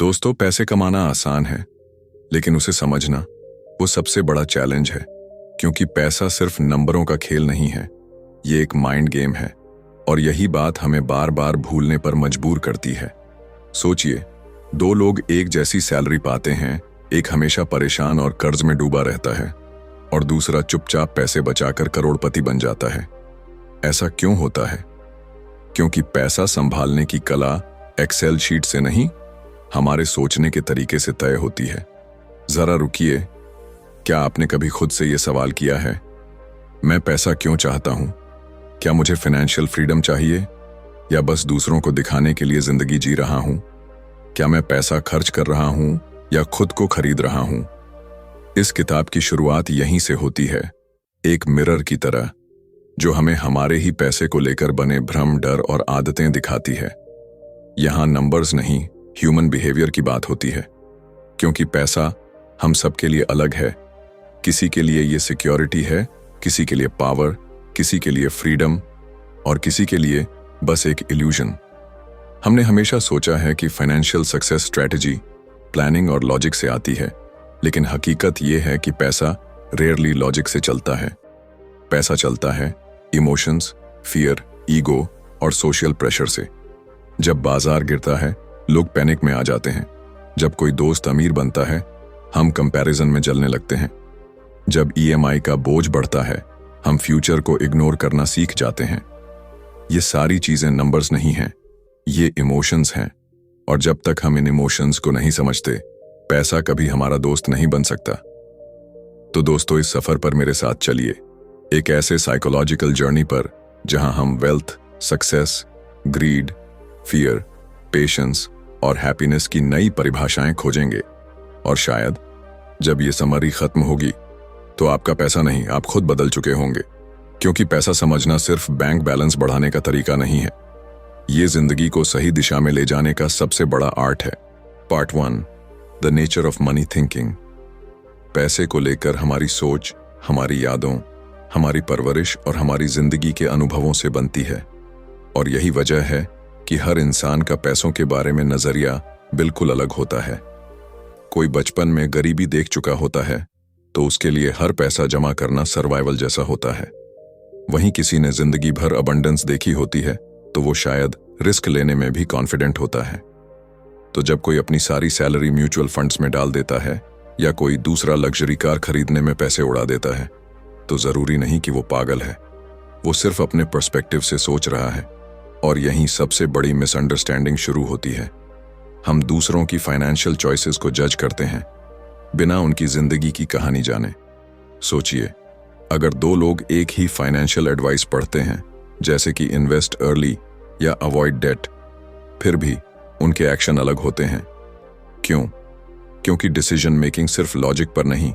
दोस्तों, पैसे कमाना आसान है, लेकिन उसे समझना वो सबसे बड़ा चैलेंज है। क्योंकि पैसा सिर्फ नंबरों का खेल नहीं है, ये एक माइंड गेम है। और यही बात हमें बार बार भूलने पर मजबूर करती है। सोचिए, दो लोग एक जैसी सैलरी पाते हैं। एक हमेशा परेशान और कर्ज में डूबा रहता है, और दूसरा चुपचाप पैसे बचाकर करोड़पति बन जाता है। ऐसा क्यों होता है? क्योंकि पैसा संभालने की कला एक्सेल शीट से नहीं, हमारे सोचने के तरीके से तय होती है। जरा रुकिए, क्या आपने कभी खुद से यह सवाल किया है, मैं पैसा क्यों चाहता हूं? क्या मुझे फाइनेंशियल फ्रीडम चाहिए, या बस दूसरों को दिखाने के लिए जिंदगी जी रहा हूं? क्या मैं पैसा खर्च कर रहा हूं या खुद को खरीद रहा हूं? इस किताब की शुरुआत यहीं से होती है, एक मिरर की तरह, जो हमें हमारे ही पैसे को लेकर बने भ्रम, डर और आदतें दिखाती है। यहां नंबर्स नहीं, ह्यूमन बिहेवियर की बात होती है। क्योंकि पैसा हम सबके लिए अलग है। किसी के लिए ये सिक्योरिटी है, किसी के लिए पावर, किसी के लिए फ्रीडम, और किसी के लिए बस एक इल्यूजन। हमने हमेशा सोचा है कि फाइनेंशियल सक्सेस स्ट्रेटजी प्लानिंग और लॉजिक से आती है, लेकिन हकीकत ये है कि पैसा रेयरली लॉजिक से चलता है। पैसा चलता है इमोशंस, फियर, ईगो और सोशल प्रेशर से। जब बाजार गिरता है, लोग पैनिक में आ जाते हैं। जब कोई दोस्त अमीर बनता है, हम कंपैरिजन में जलने लगते हैं। जब ईएमआई का बोझ बढ़ता है, हम फ्यूचर को इग्नोर करना सीख जाते हैं। ये सारी चीजें नंबर्स नहीं हैं, ये इमोशंस हैं। और जब तक हम इन इमोशंस को नहीं समझते, पैसा कभी हमारा दोस्त नहीं बन सकता। तो दोस्तों, इस सफर पर मेरे साथ चलिए, एक ऐसे साइकोलॉजिकल जर्नी पर जहां हम wealth, success, greed, fear, patience और हैप्पीनेस की नई परिभाषाएं खोजेंगे। और शायद जब ये समरी खत्म होगी, तो आपका पैसा नहीं, आप खुद बदल चुके होंगे। क्योंकि पैसा समझना सिर्फ बैंक बैलेंस बढ़ाने का तरीका नहीं है, ये जिंदगी को सही दिशा में ले जाने का सबसे बड़ा आर्ट है। Part 1, the nature of money thinking. पैसे को लेकर हमारी सोच, हमारी यादों, हमारी परवरिश और हमारी जिंदगी के अनुभवों से बनती है। और यही वजह है कि हर इंसान का पैसों के बारे में नजरिया बिल्कुल अलग होता है। कोई बचपन में गरीबी देख चुका होता है, तो उसके लिए हर पैसा जमा करना सर्वाइवल जैसा होता है। वहीं किसी ने जिंदगी भर अबंडेंस देखी होती है, तो वो शायद रिस्क लेने में भी कॉन्फिडेंट होता है। तो जब कोई अपनी सारी सैलरी म्यूचुअल फंड्स में डाल देता है, या कोई दूसरा लग्जरी कार खरीदने में पैसे उड़ा देता है, तो जरूरी नहीं कि वो पागल है, वो सिर्फ अपने पर्सपेक्टिव से सोच रहा है। और यहीं सबसे बड़ी मिसअंडरस्टैंडिंग शुरू होती है। हम दूसरों की फाइनेंशियल चॉइसेस को जज करते हैं, बिना उनकी जिंदगी की कहानी जाने। सोचिए, अगर दो लोग एक ही फाइनेंशियल एडवाइस पढ़ते हैं, जैसे कि इन्वेस्ट अर्ली या अवॉइड डेट, फिर भी उनके एक्शन अलग होते हैं। क्यों? क्योंकि डिसीजन मेकिंग सिर्फ लॉजिक पर नहीं,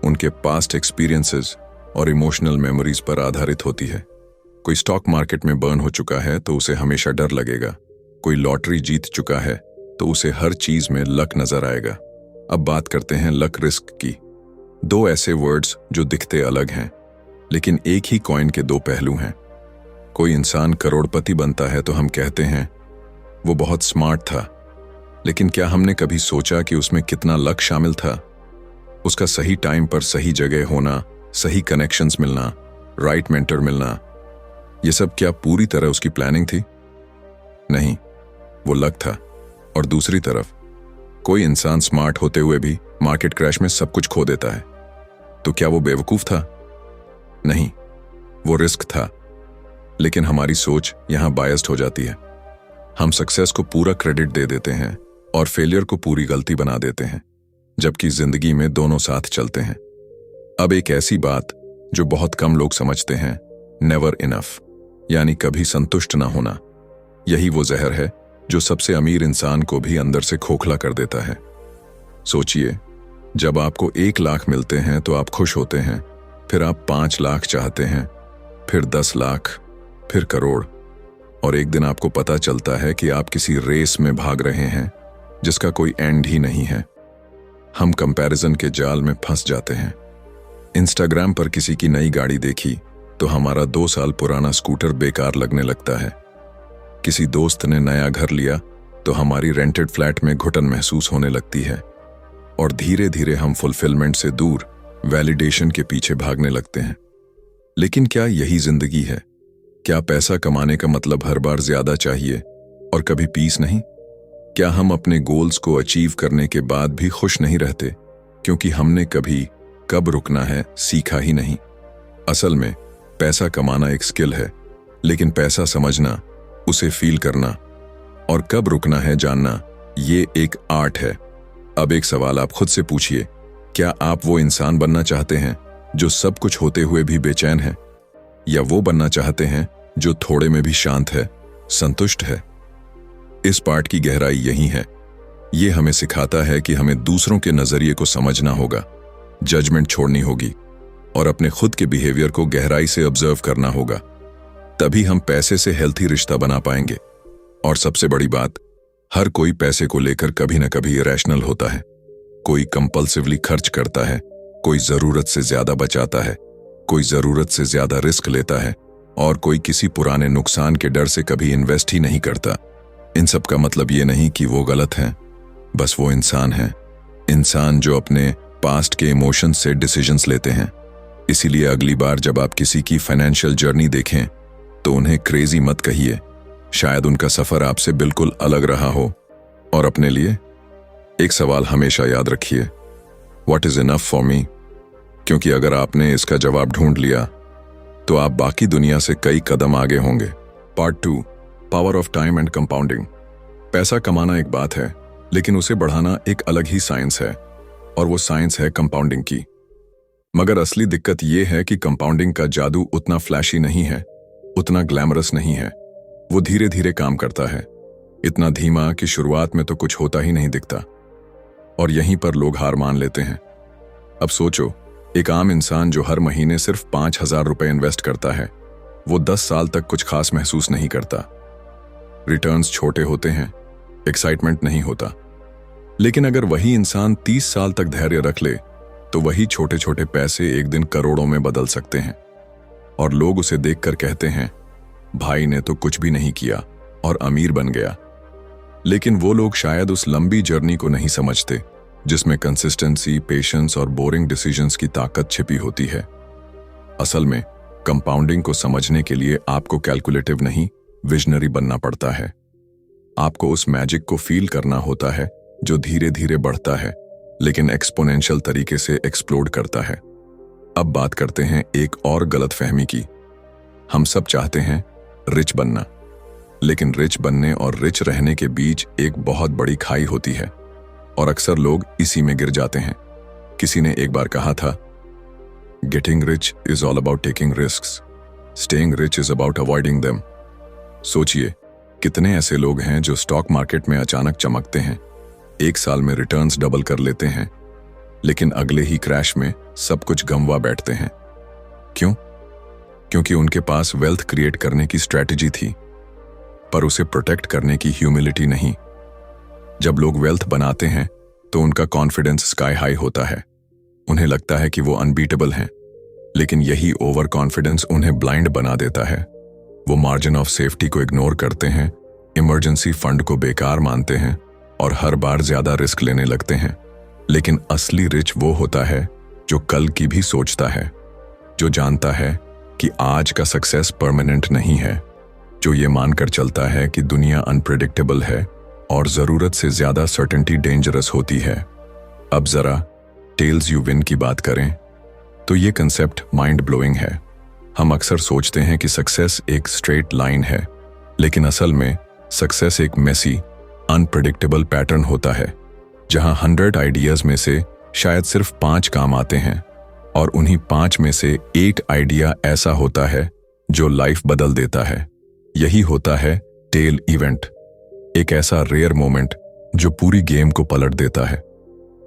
उनके पास्ट एक्सपीरियंसेस और इमोशनल मेमोरीज पर आधारित होती है। कोई स्टॉक मार्केट में बर्न हो चुका है, तो उसे हमेशा डर लगेगा। कोई लॉटरी जीत चुका है, तो उसे हर चीज में लक नजर आएगा। अब बात करते हैं लक रिस्क की। दो ऐसे वर्ड्स जो दिखते अलग हैं, लेकिन एक ही कॉइन के दो पहलू हैं। कोई इंसान करोड़पति बनता है, तो हम कहते हैं वो बहुत स्मार्ट था। लेकिन क्या हमने कभी सोचा कि उसमें कितना लक शामिल था? उसका सही टाइम पर सही जगह होना, सही कनेक्शंस मिलना, राइट मेंटर मिलना, ये सब क्या पूरी तरह उसकी प्लानिंग थी? नहीं, वो लक था। और दूसरी तरफ, कोई इंसान स्मार्ट होते हुए भी मार्केट क्रैश में सब कुछ खो देता है, तो क्या वो बेवकूफ था? नहीं, वो रिस्क था। लेकिन हमारी सोच यहां बायस्ड हो जाती है। हम सक्सेस को पूरा क्रेडिट दे देते हैं और फेलियर को पूरी गलती बना देते हैं, जबकि जिंदगी में दोनों साथ चलते हैं। अब एक ऐसी बात जो बहुत कम लोग समझते हैं, नेवर इनफ, यानी कभी संतुष्ट ना होना। यही वो जहर है जो सबसे अमीर इंसान को भी अंदर से खोखला कर देता है। सोचिए, जब आपको 1 लाख मिलते हैं तो आप खुश होते हैं, फिर आप 5 लाख चाहते हैं, फिर 10 लाख, फिर करोड़, और एक दिन आपको पता चलता है कि आप किसी रेस में भाग रहे हैं जिसका कोई एंड ही नहीं है। हम कंपैरिजन के जाल में फंस जाते हैं। इंस्टाग्राम पर किसी की नई गाड़ी देखी तो हमारा 2 साल पुराना स्कूटर बेकार लगने लगता है। किसी दोस्त ने नया घर लिया तो हमारी रेंटेड फ्लैट में घुटन महसूस होने लगती है और धीरे धीरे हम फुलफिलमेंट से दूर वैलिडेशन के पीछे भागने लगते हैं। लेकिन क्या यही जिंदगी है? क्या पैसा कमाने का मतलब हर बार ज्यादा चाहिए और कभी पीस नहीं? क्या हम अपने गोल्स को अचीव करने के बाद भी खुश नहीं रहते क्योंकि हमने कभी कब रुकना है सीखा ही नहीं? असल में पैसा कमाना एक स्किल है, लेकिन पैसा समझना, उसे फील करना और कब रुकना है जानना, ये एक आर्ट है। अब एक सवाल आप खुद से पूछिए, क्या आप वो इंसान बनना चाहते हैं जो सब कुछ होते हुए भी बेचैन है, या वो बनना चाहते हैं जो थोड़े में भी शांत है, संतुष्ट है? इस पाठ की गहराई यही है। ये हमें सिखाता है कि हमें दूसरों के नजरिए को समझना होगा, जजमेंट छोड़नी होगी और अपने खुद के बिहेवियर को गहराई से ऑब्जर्व करना होगा। तभी हम पैसे से हेल्थी रिश्ता बना पाएंगे। और सबसे बड़ी बात, हर कोई पैसे को लेकर कभी न कभी इरेशनल होता है। कोई कंपल्सिवली खर्च करता है, कोई जरूरत से ज्यादा बचाता है, कोई जरूरत से ज्यादा रिस्क लेता है और कोई किसी पुराने नुकसान के डर से कभी इन्वेस्ट ही नहीं करता। इन सब का मतलब ये नहीं कि वो गलत हैं, बस वो इंसान हैं। इंसान जो अपने पास्ट के इमोशंस से डिसीजंस लेते हैं। इसीलिए अगली बार जब आप किसी की फाइनेंशियल जर्नी देखें तो उन्हें क्रेजी मत कहिए। शायद उनका सफर आपसे बिल्कुल अलग रहा हो। और अपने लिए एक सवाल हमेशा याद रखिए, what is enough for me? क्योंकि अगर आपने इसका जवाब ढूंढ लिया तो आप बाकी दुनिया से कई कदम आगे होंगे। Part 2, power of time and compounding. पैसा कमाना एक बात है, लेकिन उसे बढ़ाना एक अलग ही साइंस है, और वो साइंस है कंपाउंडिंग की। मगर असली दिक्कत ये है कि कंपाउंडिंग का जादू उतना फ्लैशी नहीं है, उतना ग्लैमरस नहीं है। वो धीरे धीरे काम करता है, इतना धीमा कि शुरुआत में तो कुछ होता ही नहीं दिखता, और यहीं पर लोग हार मान लेते हैं। अब सोचो, एक आम इंसान जो हर महीने सिर्फ 5,000 रुपए इन्वेस्ट करता है, वो 10 साल तक कुछ खास महसूस नहीं करता। रिटर्न्स छोटे होते हैं, एक्साइटमेंट नहीं होता। लेकिन अगर वही इंसान 30 साल तक धैर्य रख ले तो वही छोटे छोटे पैसे एक दिन करोड़ों में बदल सकते हैं। और लोग उसे देखकर कहते हैं, भाई ने तो कुछ भी नहीं किया और अमीर बन गया। लेकिन वो लोग शायद उस लंबी जर्नी को नहीं समझते जिसमें कंसिस्टेंसी, पेशेंस और बोरिंग डिसीजंस की ताकत छिपी होती है। असल में कंपाउंडिंग को समझने के लिए आपको कैलकुलेटिव नहीं, विजनरी बनना पड़ता है। आपको उस मैजिक को फील करना होता है जो धीरे धीरे बढ़ता है लेकिन एक्सपोनेंशियल तरीके से एक्सप्लोड करता है। अब बात करते हैं एक और गलतफहमी की। हम सब चाहते हैं रिच बनना, लेकिन रिच बनने और रिच रहने के बीच एक बहुत बड़ी खाई होती है, और अक्सर लोग इसी में गिर जाते हैं। किसी ने एक बार कहा था, getting rich is all about taking risks, staying rich is about avoiding them. सोचिए, कितने ऐसे लोग हैं जो स्टॉक मार्केट में अचानक चमकते हैं, एक साल में रिटर्न्स डबल कर लेते हैं, लेकिन अगले ही क्रैश में सब कुछ गंवा बैठते हैं। क्यों? क्योंकि उनके पास वेल्थ क्रिएट करने की स्ट्रैटेजी थी, पर उसे प्रोटेक्ट करने की ह्यूमिलिटी नहीं। जब लोग वेल्थ बनाते हैं तो उनका कॉन्फिडेंस स्काई हाई होता है। उन्हें लगता है कि वो अनबीटेबल हैं, लेकिन यही ओवर कॉन्फिडेंस उन्हें ब्लाइंड बना देता है। वो मार्जिन ऑफ सेफ्टी को इग्नोर करते हैं, इमरजेंसी फंड को बेकार मानते हैं और हर बार ज्यादा रिस्क लेने लगते हैं। लेकिन असली रिच वो होता है जो कल की भी सोचता है, जो जानता है कि आज का सक्सेस परमानेंट नहीं है, जो ये मानकर चलता है कि दुनिया अनप्रेडिक्टेबल है और जरूरत से ज्यादा सर्टेनिटी डेंजरस होती है। अब जरा टेल्स यू विन की बात करें तो ये कंसेप्ट माइंड ब्लोइंग है। हम अक्सर सोचते हैं कि सक्सेस एक स्ट्रेट लाइन है, लेकिन असल में सक्सेस एक मेसी, अनप्रेडिक्टेबल पैटर्न होता है, जहां 100 आइडियाज में से शायद सिर्फ 5 काम आते हैं, और उन्हीं 5 में से एक आइडिया ऐसा होता है जो लाइफ बदल देता है। यही होता है टेल इवेंट, एक ऐसा रेयर मोमेंट जो पूरी गेम को पलट देता है।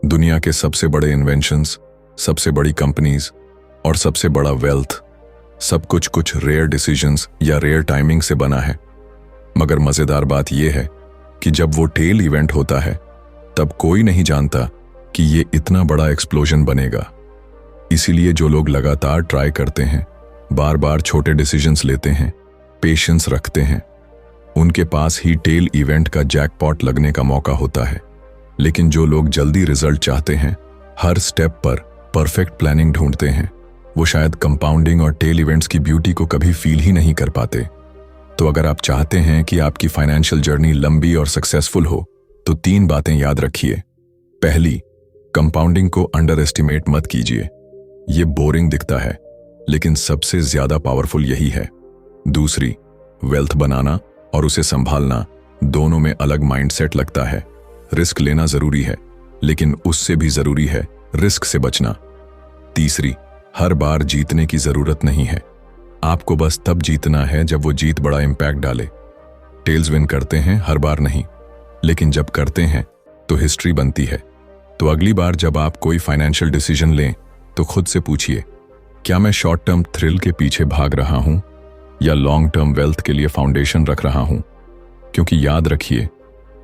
दुनिया के सबसे बड़े इन्वेंशंस, सबसे बड़ी कंपनीज और सबसे बड़ा वेल्थ, सब कुछ रेयर डिसीजंस या रेयर टाइमिंग से बना है। मगर मजेदार बात यह है कि जब वो टेल इवेंट होता है तब कोई नहीं जानता कि ये इतना बड़ा एक्सप्लोजन बनेगा। इसीलिए जो लोग लगातार ट्राई करते हैं, बार बार छोटे डिसीजंस लेते हैं, पेशेंस रखते हैं उनके पास ही टेल इवेंट का जैकपॉट लगने का मौका होता है। लेकिन जो लोग जल्दी रिजल्ट चाहते हैं, हर स्टेप पर परफेक्ट प्लानिंग ढूंढते हैं, वो शायद कंपाउंडिंग और टेल इवेंट्स की ब्यूटी को कभी फील ही नहीं कर पाते। तो अगर आप चाहते हैं कि आपकी फाइनेंशियल जर्नी लंबी और सक्सेसफुल हो, तो 3 बातें याद रखिए। पहली, कंपाउंडिंग को अंडर एस्टिमेट मत कीजिए। ये बोरिंग दिखता है, लेकिन सबसे ज्यादा पावरफुल यही है। दूसरी, वेल्थ बनाना और उसे संभालना दोनों में अलग माइंडसेट लगता है। रिस्क लेना जरूरी है, लेकिन उससे भी जरूरी है रिस्क से बचना। तीसरी, हर बार जीतने की जरूरत नहीं है, आपको बस तब जीतना है जब वो जीत बड़ा इंपैक्ट डाले। टेल्स विन करते हैं हर बार नहीं, लेकिन जब करते हैं तो हिस्ट्री बनती है। तो अगली बार जब आप कोई फाइनेंशियल डिसीजन लें, तो खुद से पूछिए, क्या मैं शॉर्ट टर्म थ्रिल के पीछे भाग रहा हूं या लॉन्ग टर्म वेल्थ के लिए फाउंडेशन रख रहा हूं? क्योंकि याद रखिए,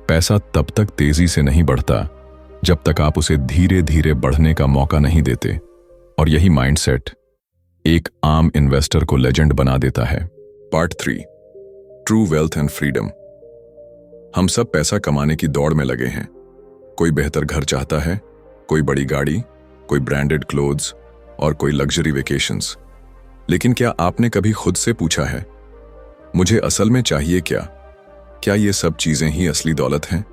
पैसा तब तक तेजी से नहीं बढ़ता जब तक आप उसे धीरे धीरे बढ़ने का मौका नहीं देते। और यही माइंडसेट एक आम इन्वेस्टर को लेजेंड बना देता है। Part 3, true wealth and freedom. हम सब पैसा कमाने की दौड़ में लगे हैं। कोई बेहतर घर चाहता है, कोई बड़ी गाड़ी, कोई ब्रांडेड क्लोथ्स और कोई लग्जरी वेकेशंस। लेकिन क्या आपने कभी खुद से पूछा है, मुझे असल में चाहिए क्या? क्या ये सब चीजें ही असली दौलत हैं,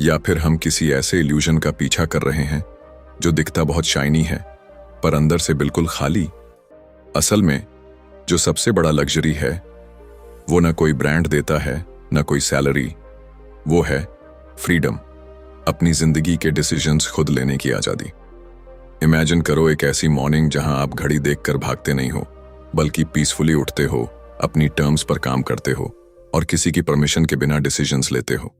या फिर हम किसी ऐसे इल्यूजन का पीछा कर रहे हैं जो दिखता बहुत शाइनी है पर अंदर से बिल्कुल खाली? असल में जो सबसे बड़ा लग्जरी है, वो न कोई ब्रांड देता है, न कोई सैलरी, वो है फ्रीडम। अपनी जिंदगी के डिसीजंस खुद लेने की आजादी। इमेजिन करो एक ऐसी मॉर्निंग जहां आप घड़ी देखकर भागते नहीं हो, बल्कि पीसफुली उठते हो, अपनी टर्म्स पर काम करते हो और किसी की परमिशन के बिना डिसीजंस लेते हो।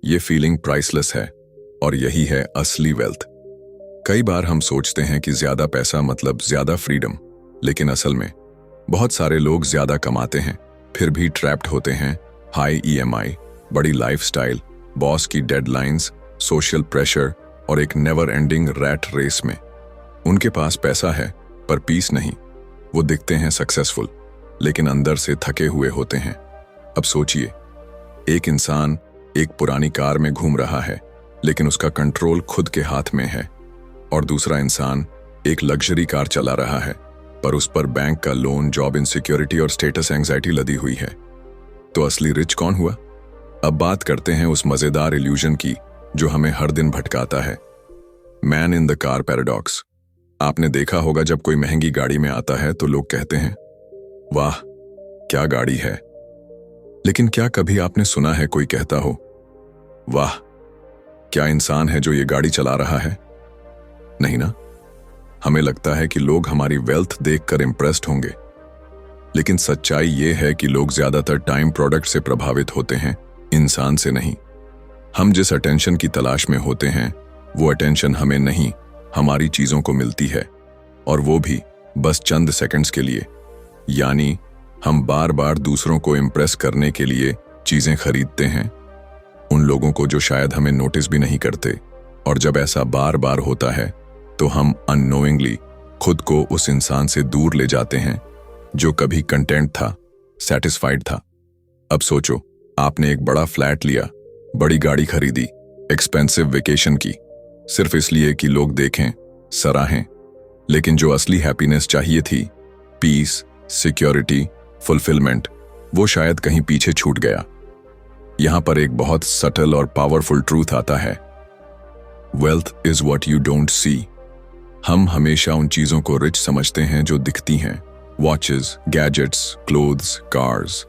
ये फीलिंग प्राइसलेस है और यही है असली वेल्थ। कई बार हम सोचते हैं कि ज्यादा पैसा मतलब ज्यादा फ्रीडम, लेकिन असल में बहुत सारे लोग ज्यादा कमाते हैं फिर भी ट्रैप्ड होते हैं हाई ईएमआई, बड़ी लाइफस्टाइल, बॉस की डेडलाइंस, सोशल प्रेशर और एक नेवर एंडिंग रैट रेस में। उनके पास पैसा है पर पीस नहीं। वो दिखते हैं सक्सेसफुल, लेकिन अंदर से थके हुए होते हैं। अब सोचिए, एक इंसान एक पुरानी कार में घूम रहा है, लेकिन उसका कंट्रोल खुद के हाथ में है, और दूसरा इंसान एक लग्जरी कार चला रहा है पर उस पर बैंक का लोन, जॉब इनसिक्योरिटी और स्टेटस एंजाइटी लदी हुई है। तो असली रिच कौन हुआ? अब बात करते हैं उस मजेदार इल्यूजन की जो हमें हर दिन भटकाता है, man in the car paradox. आपने देखा होगा जब कोई महंगी गाड़ी में आता है तो लोग कहते हैं, वाह क्या गाड़ी है। लेकिन क्या कभी आपने सुना है कोई कहता हो, वाह क्या इंसान है जो ये गाड़ी चला रहा है? नहीं ना। हमें लगता है कि लोग हमारी वेल्थ देखकर इंप्रेस्ड होंगे, लेकिन सच्चाई ये है कि लोग ज्यादातर टाइम प्रोडक्ट से प्रभावित होते हैं, इंसान से नहीं। हम जिस अटेंशन की तलाश में होते हैं, वो अटेंशन हमें नहीं, हमारी चीजों को मिलती है, और वो भी बस चंद सेकंड्स के लिए। यानी हम बार बार दूसरों को इंप्रेस करने के लिए चीजें खरीदते हैं, उन लोगों को जो शायद हमें नोटिस भी नहीं करते। और जब ऐसा बार बार होता है तो हम अननोइंगली खुद को उस इंसान से दूर ले जाते हैं जो कभी कंटेंट था, सेटिस्फाइड था। अब सोचो, आपने एक बड़ा फ्लैट लिया, बड़ी गाड़ी खरीदी, एक्सपेंसिव वेकेशन की, सिर्फ इसलिए कि लोग देखें, सराहें। लेकिन जो असली हैप्पीनेस चाहिए थी, पीस, सिक्योरिटी, फुलफिलमेंट, वो शायद कहीं पीछे छूट गया। यहां पर एक बहुत सटल और पावरफुल ट्रूथ आता है, wealth is what you don't see. हम हमेशा उन चीजों को रिच समझते हैं जो दिखती हैं, वॉचेस, गैजेट्स, क्लोथ्स, कार्स।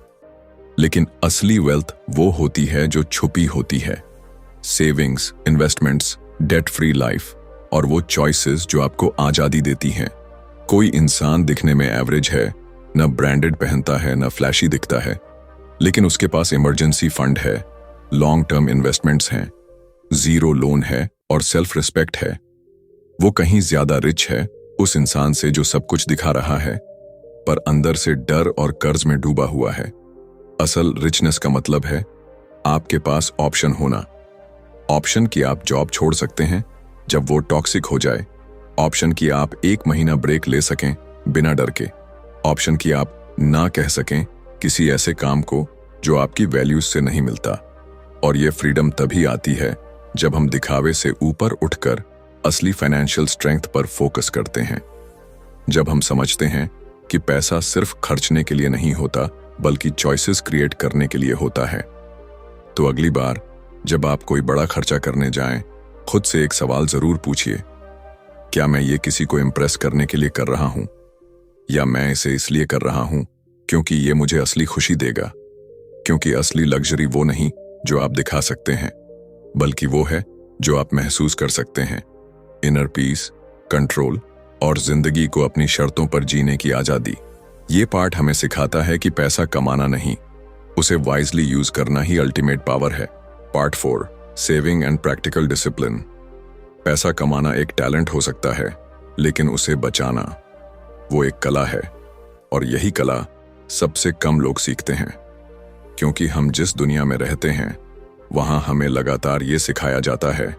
लेकिन असली वेल्थ वो होती है जो छुपी होती है, savings, investments, debt free life, और वो चॉइसेस जो आपको आजादी देती हैं। कोई इंसान दिखने में एवरेज है, न ब्रांडेड पहनता है, न फ्लैशी दिखता है, लेकिन उसके पास इमरजेंसी फंड है, लॉन्ग टर्म इन्वेस्टमेंट्स हैं, जीरो लोन है और सेल्फ रिस्पेक्ट है। वो कहीं ज्यादा रिच है उस इंसान से जो सब कुछ दिखा रहा है पर अंदर से डर और कर्ज में डूबा हुआ है। असल रिचनेस का मतलब है आपके पास ऑप्शन होना। ऑप्शन कि आप जॉब छोड़ सकते हैं जब वो टॉक्सिक हो जाए, ऑप्शन कि आप 1 महीना ब्रेक ले सकें बिना डर के, ऑप्शन कि आप ना कह सकें किसी ऐसे काम को जो आपकी वैल्यूज से नहीं मिलता। और ये फ्रीडम तभी आती है जब हम दिखावे से ऊपर उठकर असली फाइनेंशियल स्ट्रेंथ पर फोकस करते हैं। जब हम समझते हैं कि पैसा सिर्फ खर्चने के लिए नहीं होता बल्कि चॉइसेस क्रिएट करने के लिए होता है। तो अगली बार जब आप कोई बड़ा खर्चा करने जाएं, खुद से एक सवाल जरूर पूछिए, क्या मैं ये किसी को इम्प्रेस करने के लिए कर रहा हूं, या मैं इसे इसलिए कर रहा हूं क्योंकि ये मुझे असली खुशी देगा। क्योंकि असली लग्जरी वो नहीं जो आप दिखा सकते हैं, बल्कि वो है जो आप महसूस कर सकते हैं। इनर पीस, कंट्रोल और जिंदगी को अपनी शर्तों पर जीने की आजादी। ये पार्ट हमें सिखाता है कि पैसा कमाना नहीं, उसे वाइजली यूज करना ही अल्टीमेट पावर है। Part 4, saving and practical discipline. पैसा कमाना एक टैलेंट हो सकता है, लेकिन उसे बचाना वो एक कला है। और यही कला सबसे कम लोग सीखते हैं, क्योंकि हम जिस दुनिया में रहते हैं वहां हमें लगातार ये सिखाया जाता है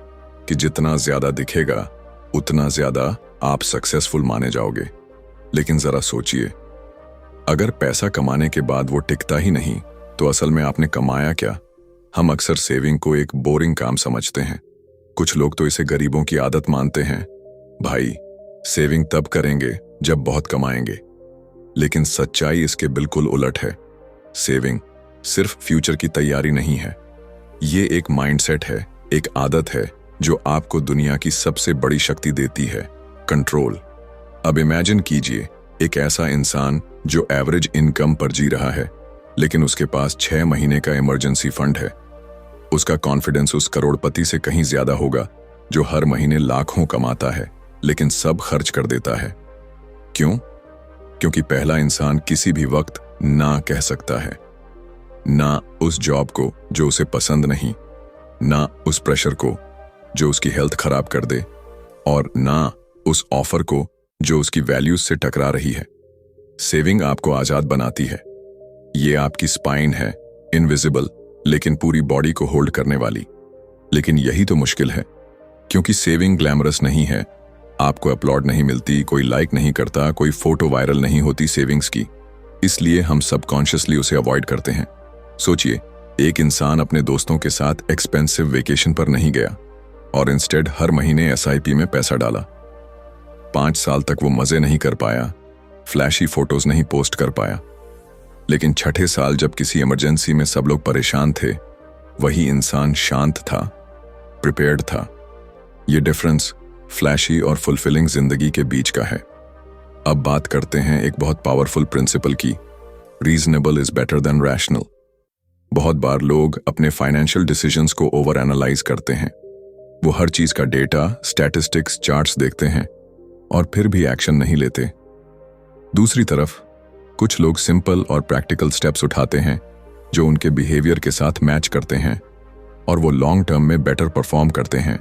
कि जितना ज्यादा दिखेगा उतना ज्यादा आप सक्सेसफुल माने जाओगे। लेकिन जरा सोचिए, अगर पैसा कमाने के बाद वो टिकता ही नहीं तो असल में आपने कमाया क्या? हम अक्सर सेविंग को एक बोरिंग काम समझते हैं। कुछ लोग तो इसे गरीबों की आदत मानते हैं। भाई, सेविंग तब करेंगे जब बहुत कमाएंगे। लेकिन सच्चाई इसके बिल्कुल उलट है। सेविंग सिर्फ फ्यूचर की तैयारी नहीं है, ये एक माइंडसेट है, एक आदत है जो आपको दुनिया की सबसे बड़ी शक्ति देती है, कंट्रोल। अब इमेजिन कीजिए एक ऐसा इंसान जो एवरेज इनकम पर जी रहा है, लेकिन उसके पास 6 महीने का इमरजेंसी फंड है। उसका कॉन्फिडेंस उस करोड़पति से कहीं ज्यादा होगा जो हर महीने लाखों कमाता है लेकिन सब खर्च कर देता है। क्यों? क्योंकि पहला इंसान किसी भी वक्त ना कह सकता है। ना उस जॉब को जो उसे पसंद नहीं, ना उस प्रेशर को जो उसकी हेल्थ खराब कर दे, और ना उस ऑफर को जो उसकी वैल्यूज से टकरा रही है। सेविंग आपको आजाद बनाती है। ये आपकी स्पाइन है, इनविजिबल लेकिन पूरी बॉडी को होल्ड करने वाली। लेकिन यही तो मुश्किल है, क्योंकि सेविंग ग्लैमरस नहीं है। आपको अपलॉड नहीं मिलती, कोई लाइक नहीं करता, कोई फोटो वायरल नहीं होती सेविंग्स की। इसलिए हम सबकॉन्शियसली उसे अवॉइड करते हैं। सोचिए, एक इंसान अपने दोस्तों के साथ एक्सपेंसिव वेकेशन पर नहीं गया और इंस्टेड हर महीने एसआईपी में पैसा डाला। 5 साल तक वो मजे नहीं कर पाया, फ्लैशी फोटोज नहीं पोस्ट कर पाया। लेकिन छठे साल जब किसी इमरजेंसी में सब लोग परेशान थे, वही इंसान शांत था, प्रिपेयर्ड था। ये डिफरेंस फ्लैशी और फुलफिलिंग जिंदगी के बीच का है। अब बात करते हैं एक बहुत पावरफुल प्रिंसिपल की, reasonable is better than rational. बहुत बार लोग अपने फाइनेंशियल डिसीजंस को ओवर एनालाइज करते हैं। वो हर चीज का डेटा, स्टैटिस्टिक्स, चार्ट्स देखते हैं और फिर भी एक्शन नहीं लेते। दूसरी तरफ कुछ लोग सिंपल और प्रैक्टिकल स्टेप्स उठाते हैं जो उनके बिहेवियर के साथ मैच करते हैं और वो लॉन्ग टर्म में बेटर परफॉर्म करते हैं।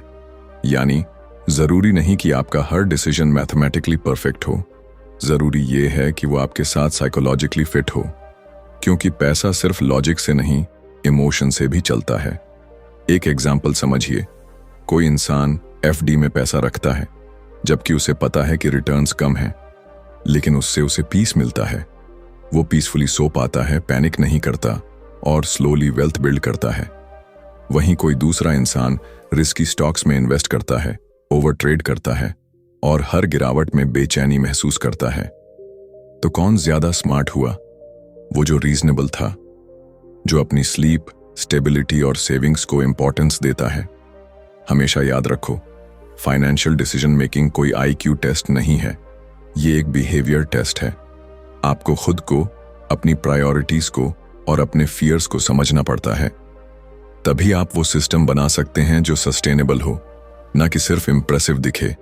यानी जरूरी नहीं कि आपका हर डिसीजन मैथमेटिकली परफेक्ट हो, जरूरी ये है कि वो आपके साथ साइकोलॉजिकली फिट हो। क्योंकि पैसा सिर्फ लॉजिक से नहीं, इमोशन से भी चलता है। एक एग्जाम्पल समझिए, कोई इंसान एफडी में पैसा रखता है जबकि उसे पता है कि रिटर्न्स कम हैं, लेकिन उससे उसे पीस मिलता है। वो पीसफुली सो पाता है, पैनिक नहीं करता और स्लोली वेल्थ बिल्ड करता है। वहीं कोई दूसरा इंसान रिस्की स्टॉक्स में इन्वेस्ट करता है, ओवर ट्रेड करता है और हर गिरावट में बेचैनी महसूस करता है। तो कौन ज्यादा स्मार्ट हुआ? वो जो रीजनेबल था, जो अपनी स्लीप, स्टेबिलिटी और सेविंग्स को इंपॉर्टेंस देता है। हमेशा याद रखो, फाइनेंशियल डिसीजन मेकिंग कोई आईक्यू टेस्ट नहीं है, ये एक बिहेवियर टेस्ट है। आपको खुद को, अपनी प्रायोरिटीज को और अपने फियर्स को समझना पड़ता है। तभी आप वो सिस्टम बना सकते हैं जो सस्टेनेबल हो, ना कि सिर्फ इंप्रेसिव दिखे।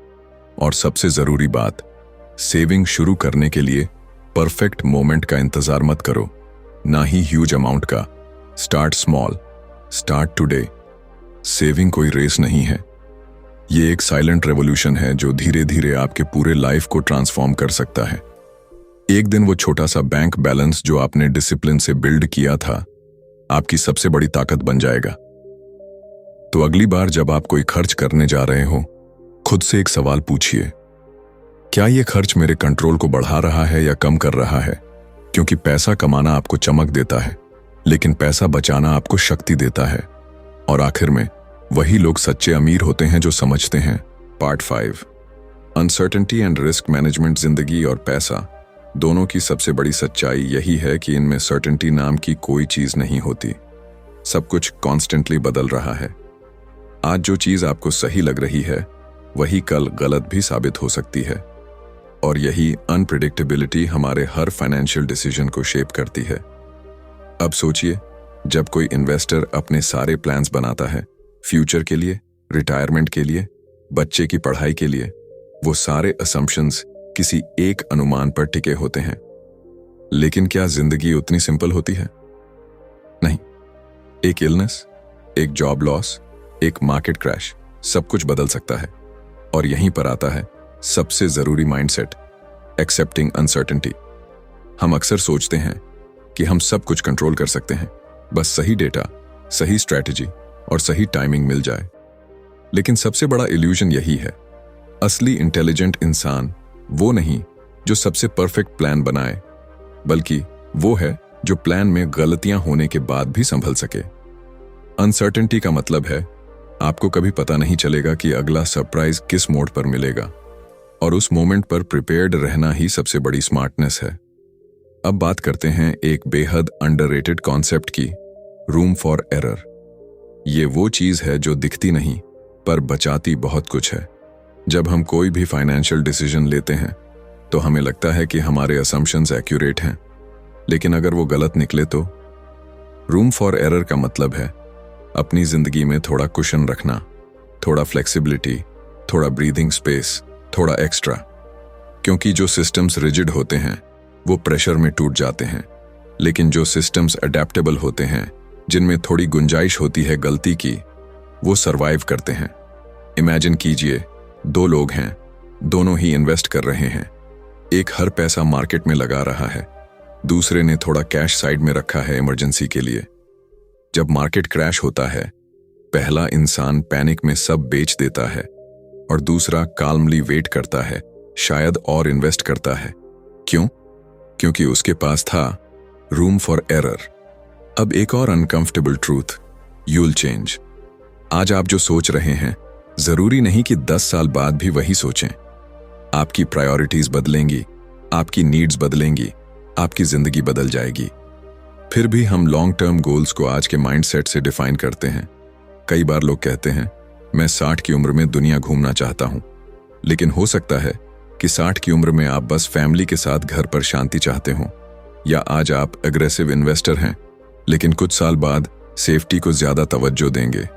और सबसे जरूरी बात, सेविंग शुरू करने के लिए परफेक्ट मोमेंट का इंतजार मत करो, ना ही ह्यूज अमाउंट का। Start small, start today. Saving कोई रेस नहीं है, ये एक साइलेंट रेवोल्यूशन है जो धीरे धीरे आपके पूरे लाइफ को ट्रांसफॉर्म कर सकता है। एक दिन वो छोटा सा बैंक बैलेंस जो आपने डिसिप्लिन से बिल्ड किया था, आपकी सबसे बड़ी ताकत बन जाएगा। तो अगली बार जब आप कोई खर्च करने जा रहे हो, खुद से एक सवाल पूछिए, क्या ये खर्च मेरे कंट्रोल को बढ़ा रहा है या कम कर रहा है? क्योंकि पैसा कमाना आपको चमक देता है, लेकिन पैसा बचाना आपको शक्ति देता है। और आखिर में वही लोग सच्चे अमीर होते हैं जो समझते हैं। Part 5, uncertainty and risk management. जिंदगी और पैसा दोनों की सबसे बड़ी सच्चाई यही है कि इनमें सर्टेनिटी नाम की कोई चीज नहीं होती। सब कुछ कॉन्स्टेंटली बदल रहा है। आज जो चीज आपको सही लग रही है वही कल गलत भी साबित हो सकती है। और यही अनप्रिडिक्टेबिलिटी हमारे हर फाइनेंशियल डिसीजन को शेप करती है। अब सोचिए, जब कोई इन्वेस्टर अपने सारे प्लान्स बनाता है, फ्यूचर के लिए, रिटायरमेंट के लिए, बच्चे की पढ़ाई के लिए, वो सारे असम्पशंस किसी एक अनुमान पर टिके होते हैं। लेकिन क्या जिंदगी उतनी सिंपल होती है? नहीं। एक इलनेस, एक जॉब लॉस, एक मार्केट क्रैश, सब कुछ बदल सकता है। और यहीं पर आता है सबसे जरूरी माइंडसेट, एक्सेप्टिंग अनसर्टेनिटी। हम अक्सर सोचते हैं कि हम सब कुछ कंट्रोल कर सकते हैं, बस सही डेटा, सही स्ट्रैटेजी और सही टाइमिंग मिल जाए। लेकिन सबसे बड़ा इल्यूजन यही है। असली इंटेलिजेंट इंसान वो नहीं जो सबसे परफेक्ट प्लान बनाए, बल्कि वो है जो प्लान में गलतियां होने के बाद भी संभल सके। अनसर्टेनिटी का मतलब है आपको कभी पता नहीं चलेगा कि अगला सरप्राइज किस मोड पर मिलेगा, और उस मोमेंट पर प्रिपेयर्ड रहना ही सबसे बड़ी स्मार्टनेस है। अब बात करते हैं एक बेहद अंडररेटेड कॉन्सेप्ट की, रूम फॉर एरर। ये वो चीज है जो दिखती नहीं पर बचाती बहुत कुछ है। जब हम कोई भी फाइनेंशियल डिसीजन लेते हैं तो हमें लगता है कि हमारे असम्पशंस एक्यूरेट हैं, लेकिन अगर वो गलत निकले तो? रूम फॉर एरर का मतलब है अपनी जिंदगी में थोड़ा कुशन रखना, थोड़ा फ्लेक्सिबिलिटी, थोड़ा ब्रीदिंग स्पेस, थोड़ा एक्स्ट्रा। क्योंकि जो सिस्टम्स रिजिड होते हैं वो प्रेशर में टूट जाते हैं, लेकिन जो सिस्टम्स अडेप्टेबल होते हैं, जिनमें थोड़ी गुंजाइश होती है गलती की, वो सरवाइव करते हैं। इमेजिन कीजिए, दो लोग हैं, दोनों ही इन्वेस्ट कर रहे हैं। एक हर पैसा मार्केट में लगा रहा है, दूसरे ने थोड़ा कैश साइड में रखा है इमरजेंसी के लिए। जब मार्केट क्रैश होता है, पहला इंसान पैनिक में सब बेच देता है और दूसरा काल्मली वेट करता है, शायद और इन्वेस्ट करता है। क्यों? क्योंकि उसके पास था रूम फॉर एरर। अब एक और अनकंफर्टेबल ट्रूथ, यूल चेंज। आज आप जो सोच रहे हैं जरूरी नहीं कि 10 साल बाद भी वही सोचें। आपकी प्रायोरिटीज बदलेंगी, आपकी नीड्स बदलेंगी, आपकी जिंदगी बदल जाएगी। फिर भी हम लॉन्ग टर्म गोल्स को आज के माइंडसेट से डिफाइन करते हैं। कई बार लोग कहते हैं, मैं 60 की उम्र में दुनिया घूमना चाहता हूं। लेकिन हो सकता है कि 60 की उम्र में आप बस फैमिली के साथ घर पर शांति चाहते हो, या आज आप एग्रेसिव इन्वेस्टर हैं लेकिन कुछ साल बाद सेफ्टी को ज्यादा तवज्जो देंगे।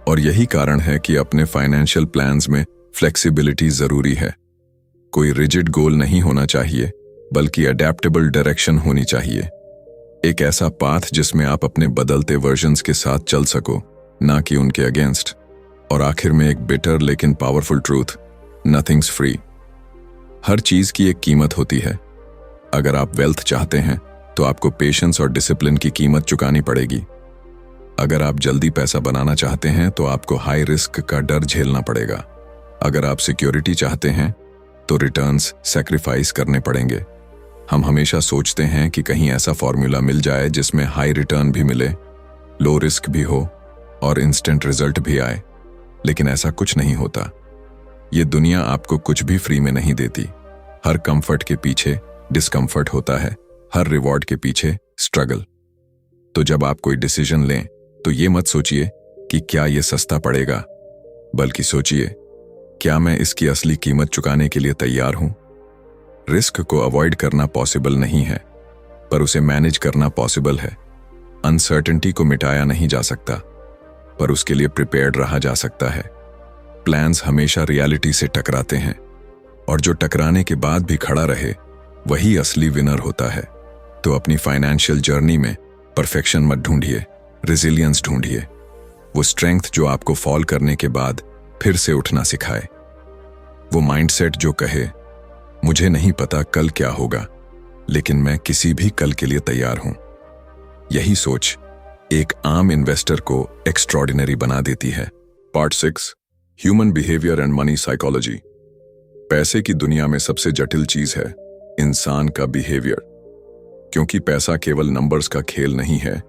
और यही कारण है कि अपने फाइनेंशियल प्लान्स में फ्लेक्सिबिलिटी जरूरी है। कोई रिजिड गोल नहीं होना चाहिए, बल्कि अडेप्टेबल डायरेक्शन होनी चाहिए। एक ऐसा पाथ जिसमें आप अपने बदलते वर्जन्स के साथ चल सको, ना कि उनके अगेंस्ट। और आखिर में एक बिटर लेकिन पावरफुल ट्रूथ, नथिंग्स फ्री। हर चीज की एक कीमत होती है। अगर आप वेल्थ चाहते हैं तो आपको पेशेंस और डिसिप्लिन की कीमत चुकानी पड़ेगी। अगर आप जल्दी पैसा बनाना चाहते हैं तो आपको हाई रिस्क का डर झेलना पड़ेगा। अगर आप सिक्योरिटी चाहते हैं तो रिटर्न्स सैक्रिफाइस करने पड़ेंगे। हम हमेशा सोचते हैं कि कहीं ऐसा फॉर्मूला मिल जाए जिसमें हाई रिटर्न भी मिले, लो रिस्क भी हो और इंस्टेंट रिजल्ट भी आए, लेकिन ऐसा कुछ नहीं होता। ये दुनिया आपको कुछ भी फ्री में नहीं देती। हर कंफर्ट के पीछे डिस्कंफर्ट होता है, हर रिवॉर्ड के पीछे स्ट्रगल। तो जब आप कोई डिसीजन लें तो ये मत सोचिए कि क्या ये सस्ता पड़ेगा, बल्कि सोचिए, क्या मैं इसकी असली कीमत चुकाने के लिए तैयार हूं? रिस्क को अवॉइड करना पॉसिबल नहीं है, पर उसे मैनेज करना पॉसिबल है। अनसर्टेनिटी को मिटाया नहीं जा सकता, पर उसके लिए प्रिपेयर्ड रहा जा सकता है। प्लान्स हमेशा रियलिटी से टकराते हैं, और जो टकराने के बाद भी खड़ा रहे वही असली विनर होता है। तो अपनी फाइनेंशियल जर्नी में परफेक्शन मत ढूंढिए, रेजिलियंस ढूंढिए। वो स्ट्रेंथ जो आपको फॉल करने के बाद फिर से उठना सिखाए। वो माइंडसेट जो कहे, मुझे नहीं पता कल क्या होगा, लेकिन मैं किसी भी कल के लिए तैयार हूं। यही सोच एक आम इन्वेस्टर को एक्स्ट्रॉर्डिनरी बना देती है। Part 6, human behaviour and money psychology. पैसे की दुनिया में सबसे जटिल चीज है इंसान का बिहेवियर। क्योंकि पैसा केवल नंबर्स का खेल नहीं है,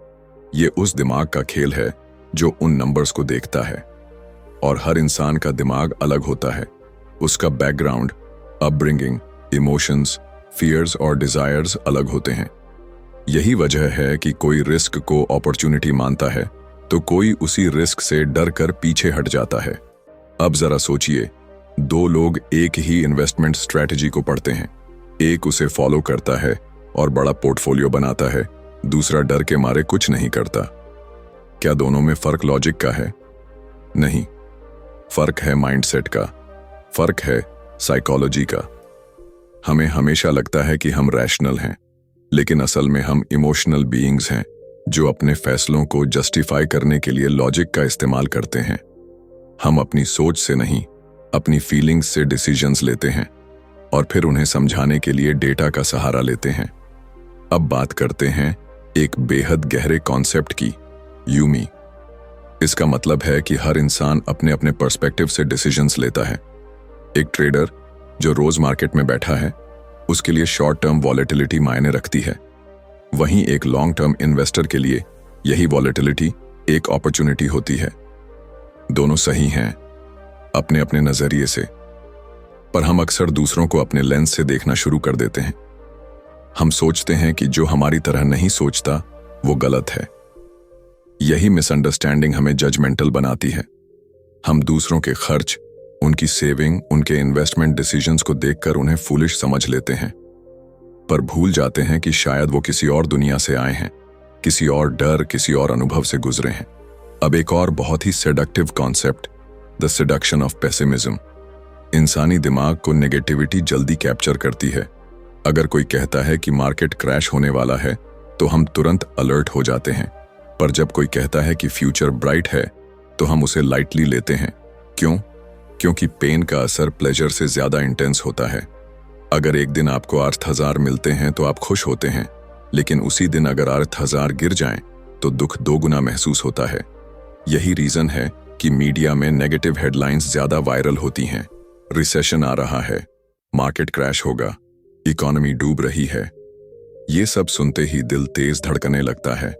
ये उस दिमाग का खेल है जो उन नंबर्स को देखता है। और हर इंसान का दिमाग अलग होता है। उसका बैकग्राउंड, अपब्रिंगिंग, इमोशंस, फियर्स और डिजायर्स अलग होते हैं। यही वजह है कि कोई रिस्क को अपॉर्चुनिटी मानता है तो कोई उसी रिस्क से डर कर पीछे हट जाता है। अब जरा सोचिए, दो लोग एक ही इन्वेस्टमेंट स्ट्रैटेजी को पढ़ते हैं। एक उसे फॉलो करता है और बड़ा पोर्टफोलियो बनाता है, दूसरा डर के मारे कुछ नहीं करता। क्या दोनों में फर्क लॉजिक का है? नहीं, फर्क है माइंडसेट का, फर्क है साइकोलॉजी का। हमें हमेशा लगता है कि हम रैशनल हैं, लेकिन असल में हम इमोशनल बीइंग्स हैं जो अपने फैसलों को जस्टिफाई करने के लिए लॉजिक का इस्तेमाल करते हैं। हम अपनी सोच से नहीं, अपनी फीलिंग्स से डिसीजंस लेते हैं और फिर उन्हें समझाने के लिए डेटा का सहारा लेते हैं। अब बात करते हैं एक बेहद गहरे कॉन्सेप्ट की, यूमी। इसका मतलब है कि हर इंसान अपने अपने पर्सपेक्टिव से डिसीजंस लेता है। एक ट्रेडर जो रोज मार्केट में बैठा है, उसके लिए शॉर्ट टर्म वॉलेटिलिटी मायने रखती है। वहीं एक लॉन्ग टर्म इन्वेस्टर के लिए यही वॉलेटिलिटी एक अपॉर्चुनिटी होती है। दोनों सही हैं अपने अपने नजरिए से, पर हम अक्सर दूसरों को अपने लेंस से देखना शुरू कर देते हैं। हम सोचते हैं कि जो हमारी तरह नहीं सोचता वो गलत है। यही मिसअंडरस्टैंडिंग हमें जजमेंटल बनाती है। हम दूसरों के खर्च, उनकी सेविंग, उनके इन्वेस्टमेंट डिसीजंस को देखकर उन्हें फूलिश समझ लेते हैं, पर भूल जाते हैं कि शायद वो किसी और दुनिया से आए हैं, किसी और डर, किसी और अनुभव से गुजरे हैं। अब एक और बहुत ही seductive concept, the seduction of pessimism. इंसानी दिमाग को नेगेटिविटी जल्दी कैप्चर करती है। अगर कोई कहता है कि मार्केट क्रैश होने वाला है तो हम तुरंत अलर्ट हो जाते हैं, पर जब कोई कहता है कि फ्यूचर ब्राइट है तो हम उसे लाइटली लेते हैं। क्यों? क्योंकि पेन का असर प्लेजर से ज्यादा इंटेंस होता है। अगर एक दिन आपको 8,000 मिलते हैं तो आप खुश होते हैं, लेकिन उसी दिन अगर 8,000 गिर जाएं तो दुख 2 गुना महसूस होता है। यही रीजन है कि मीडिया में नेगेटिव हेडलाइंस ज्यादा वायरल होती हैं। रिसेशन आ रहा है, मार्केट क्रैश होगा, इकोनॉमी डूब रही है। ये सब सुनते ही दिल तेज धड़कने लगता है।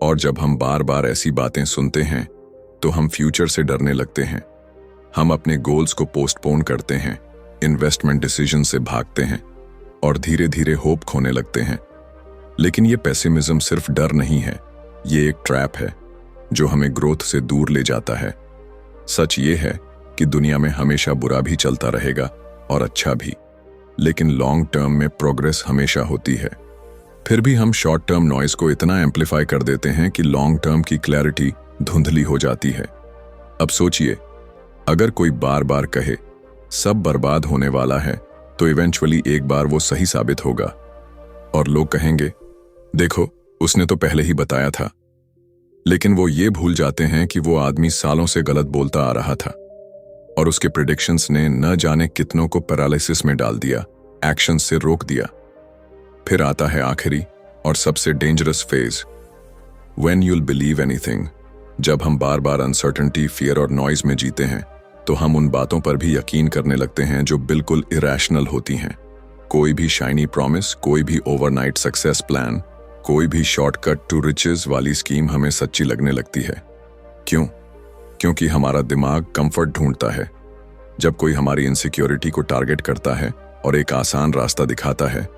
और जब हम बार बार ऐसी बातें सुनते हैं तो हम फ्यूचर से डरने लगते हैं। हम अपने गोल्स को पोस्टपोन करते हैं, इन्वेस्टमेंट डिसीजन से भागते हैं और धीरे धीरे होप खोने लगते हैं। लेकिन ये पेसिमिज्म सिर्फ डर नहीं है, ये एक ट्रैप है जो हमें ग्रोथ से दूर ले जाता है। सच ये है कि दुनिया में हमेशा बुरा भी चलता रहेगा और अच्छा भी, लेकिन लॉन्ग टर्म में प्रोग्रेस हमेशा होती है। फिर भी हम शॉर्ट टर्म नॉइज को इतना एम्पलीफाई कर देते हैं कि लॉन्ग टर्म की क्लैरिटी धुंधली हो जाती है। अब सोचिए, अगर कोई बार बार कहे सब बर्बाद होने वाला है तो इवेंचुअली एक बार वो सही साबित होगा और लोग कहेंगे देखो उसने तो पहले ही बताया था। लेकिन वो ये भूल जाते हैं कि वो आदमी सालों से गलत बोलता आ रहा था और उसके प्रेडिक्शंस ने न जाने कितनों को पैरालिसिस में डाल दिया, एक्शन से रोक दिया। फिर आता है आखिरी और सबसे dangerous phase, when you'll believe anything. जब हम बार बार अनसर्टेनिटी, फियर और नॉइज में जीते हैं तो हम उन बातों पर भी यकीन करने लगते हैं जो बिल्कुल इरैशनल होती हैं। कोई भी शाइनी प्रॉमिस, कोई भी ओवरनाइट सक्सेस प्लान, कोई भी शॉर्टकट टू रिचेस वाली स्कीम हमें सच्ची लगने लगती है। क्यों? क्योंकि हमारा दिमाग कंफर्ट ढूंढता है। जब कोई हमारी इनसिक्योरिटी को टारगेट करता है और एक आसान रास्ता दिखाता है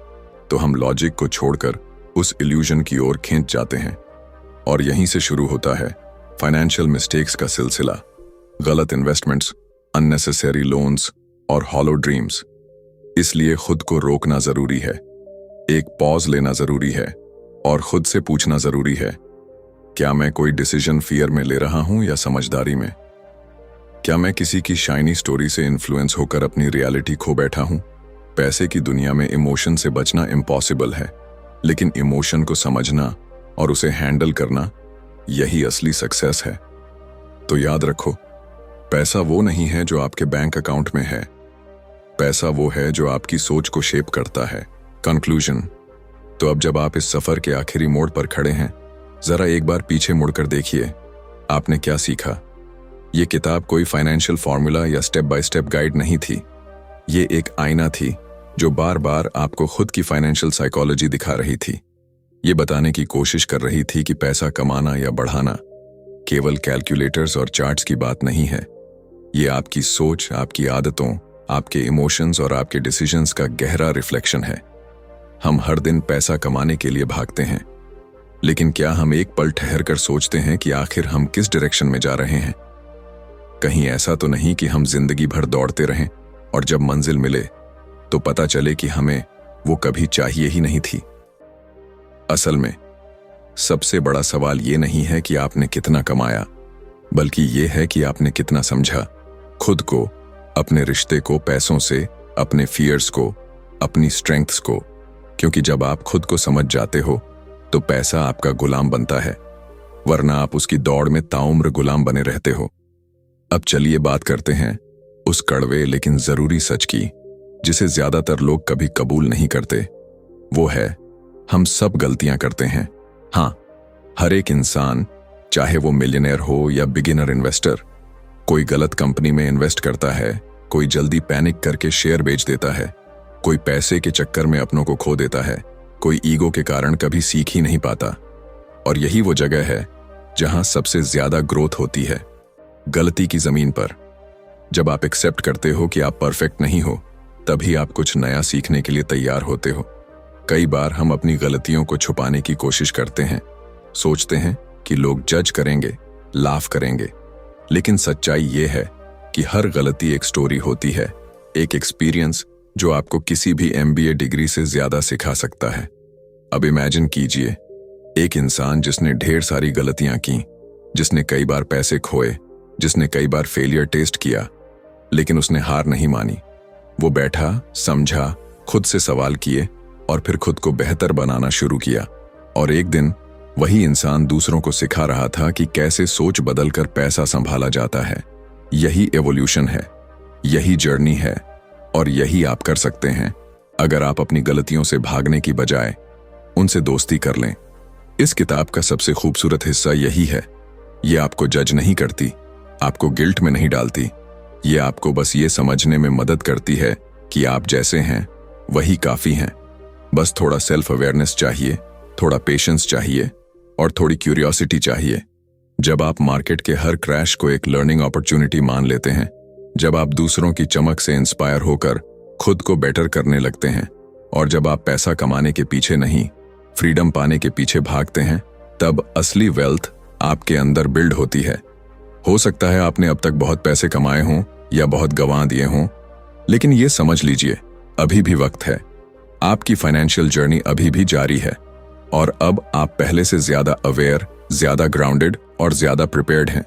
तो हम लॉजिक को छोड़कर उस इल्यूजन की ओर खींच जाते हैं। और यहीं से शुरू होता है फाइनेंशियल मिस्टेक्स का सिलसिला। गलत इन्वेस्टमेंट्स, अननेसेसरी लोन्स और हॉलो ड्रीम्स। इसलिए खुद को रोकना जरूरी है, एक पॉज लेना जरूरी है और खुद से पूछना जरूरी है, क्या मैं कोई डिसीजन फियर में ले रहा हूं या समझदारी में? क्या मैं किसी की शाइनी स्टोरी से इन्फ्लुएंस होकर अपनी रियलिटी खो बैठा हूं? पैसे की दुनिया में इमोशन से बचना इम्पॉसिबल है, लेकिन इमोशन को समझना और उसे हैंडल करना, यही असली सक्सेस है। तो याद रखो, पैसा वो नहीं है जो आपके बैंक अकाउंट में है, पैसा वो है जो आपकी सोच को शेप करता है। कंक्लूजन। तो अब जब आप इस सफर के आखिरी मोड़ पर खड़े हैं, जरा एक बार पीछे मुड़कर देखिए, आपने क्या सीखा? ये किताब कोई फाइनेंशियल फॉर्मूला या स्टेप बाय स्टेप गाइड नहीं थी। ये एक आईना थी जो बार बार आपको खुद की फाइनेंशियल साइकोलॉजी दिखा रही थी। ये बताने की कोशिश कर रही थी कि पैसा कमाना या बढ़ाना केवल कैलकुलेटर्स और चार्ट्स की बात नहीं है। ये आपकी सोच, आपकी आदतों, आपके इमोशंस और आपके डिसीजंस का गहरा रिफ्लेक्शन है। हम हर दिन पैसा कमाने के लिए भागते हैं, लेकिन क्या हम एक पल ठहर कर सोचते हैं कि आखिर हम किस डायरेक्शन में जा रहे हैं? कहीं ऐसा तो नहीं कि हम जिंदगी भर दौड़ते रहें और जब मंजिल मिले तो पता चले कि हमें वो कभी चाहिए ही नहीं थी। असल में सबसे बड़ा सवाल ये नहीं है कि आपने कितना कमाया, बल्कि ये है कि आपने कितना समझा खुद को, अपने रिश्ते को, पैसों से, अपने फियर्स को, अपनी स्ट्रेंथ्स को। क्योंकि जब आप खुद को समझ जाते हो तो पैसा आपका गुलाम बनता है, वरना आप उसकी दौड़ में ताउम्र गुलाम बने रहते हो। अब चलिए बात करते हैं उस कड़वे लेकिन जरूरी सच की जिसे ज्यादातर लोग कभी कबूल नहीं करते। वो है, हम सब गलतियां करते हैं। हाँ, हर एक इंसान, चाहे वो मिलियनेयर हो या बिगिनर इन्वेस्टर, कोई गलत कंपनी में इन्वेस्ट करता है, कोई जल्दी पैनिक करके शेयर बेच देता है, कोई पैसे के चक्कर में अपनों को खो देता है, कोई ईगो के कारण कभी सीख ही नहीं पाता। और यही वो जगह है जहां सबसे ज्यादा ग्रोथ होती है, गलती की जमीन पर। जब आप एक्सेप्ट करते हो कि आप परफेक्ट नहीं हो, तभी आप कुछ नया सीखने के लिए तैयार होते हो। कई बार हम अपनी गलतियों को छुपाने की कोशिश करते हैं, सोचते हैं कि लोग जज करेंगे, लाफ करेंगे, लेकिन सच्चाई ये है कि हर गलती एक स्टोरी होती है, एक एक्सपीरियंस जो आपको किसी भी MBA डिग्री से ज्यादा सिखा सकता है। अब इमेजिन कीजिए एक इंसान जिसने ढेर सारी गलतियां की, जिसने कई बार पैसे खोए, जिसने कई बार फेलियर टेस्ट किया, लेकिन उसने हार नहीं मानी। वो बैठा, समझा, खुद से सवाल किए और फिर खुद को बेहतर बनाना शुरू किया। और एक दिन वही इंसान दूसरों को सिखा रहा था कि कैसे सोच बदलकर पैसा संभाला जाता है। यही एवोल्यूशन है, यही जर्नी है, और यही आप कर सकते हैं अगर आप अपनी गलतियों से भागने की बजाय उनसे दोस्ती कर लें। इस किताब का सबसे खूबसूरत हिस्सा यही है, ये आपको जज नहीं करती, आपको गिल्ट में नहीं डालती, ये आपको बस ये समझने में मदद करती है कि आप जैसे हैं वही काफी हैं। बस थोड़ा सेल्फ अवेयरनेस चाहिए, थोड़ा पेशेंस चाहिए और थोड़ी क्यूरियोसिटी चाहिए। जब आप मार्केट के हर क्रैश को एक लर्निंग अपॉर्चुनिटी मान लेते हैं, जब आप दूसरों की चमक से इंस्पायर होकर खुद को बेटर करने लगते हैं, और जब आप पैसा कमाने के पीछे नहीं, फ्रीडम पाने के पीछे भागते हैं, तब असली वेल्थ आपके अंदर बिल्ड होती है। हो सकता है आपने अब तक बहुत पैसे कमाए हों या बहुत गंवा दिए हों, लेकिन ये समझ लीजिए अभी भी वक्त है। आपकी फाइनेंशियल जर्नी अभी भी जारी है, और अब आप पहले से ज्यादा अवेयर, ज्यादा ग्राउंडेड और ज्यादा प्रिपेयर्ड हैं।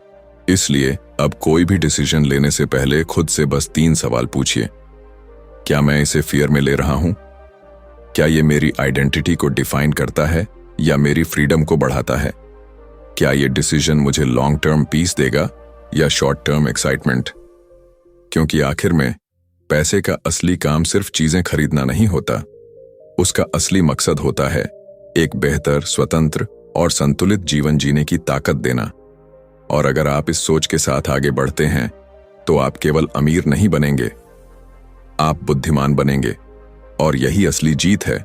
इसलिए अब कोई भी डिसीजन लेने से पहले खुद से बस 3 सवाल पूछिए। क्या मैं इसे फियर में ले रहा हूं? क्या ये मेरी आइडेंटिटी को डिफाइन करता है या मेरी फ्रीडम को बढ़ाता है? क्या ये डिसीजन मुझे लॉन्ग टर्म पीस देगा या शॉर्ट टर्म एक्साइटमेंट? क्योंकि आखिर में पैसे का असली काम सिर्फ चीजें खरीदना नहीं होता, उसका असली मकसद होता है एक बेहतर, स्वतंत्र और संतुलित जीवन जीने की ताकत देना। और अगर आप इस सोच के साथ आगे बढ़ते हैं तो आप केवल अमीर नहीं बनेंगे, आप बुद्धिमान बनेंगे, और यही असली जीत है।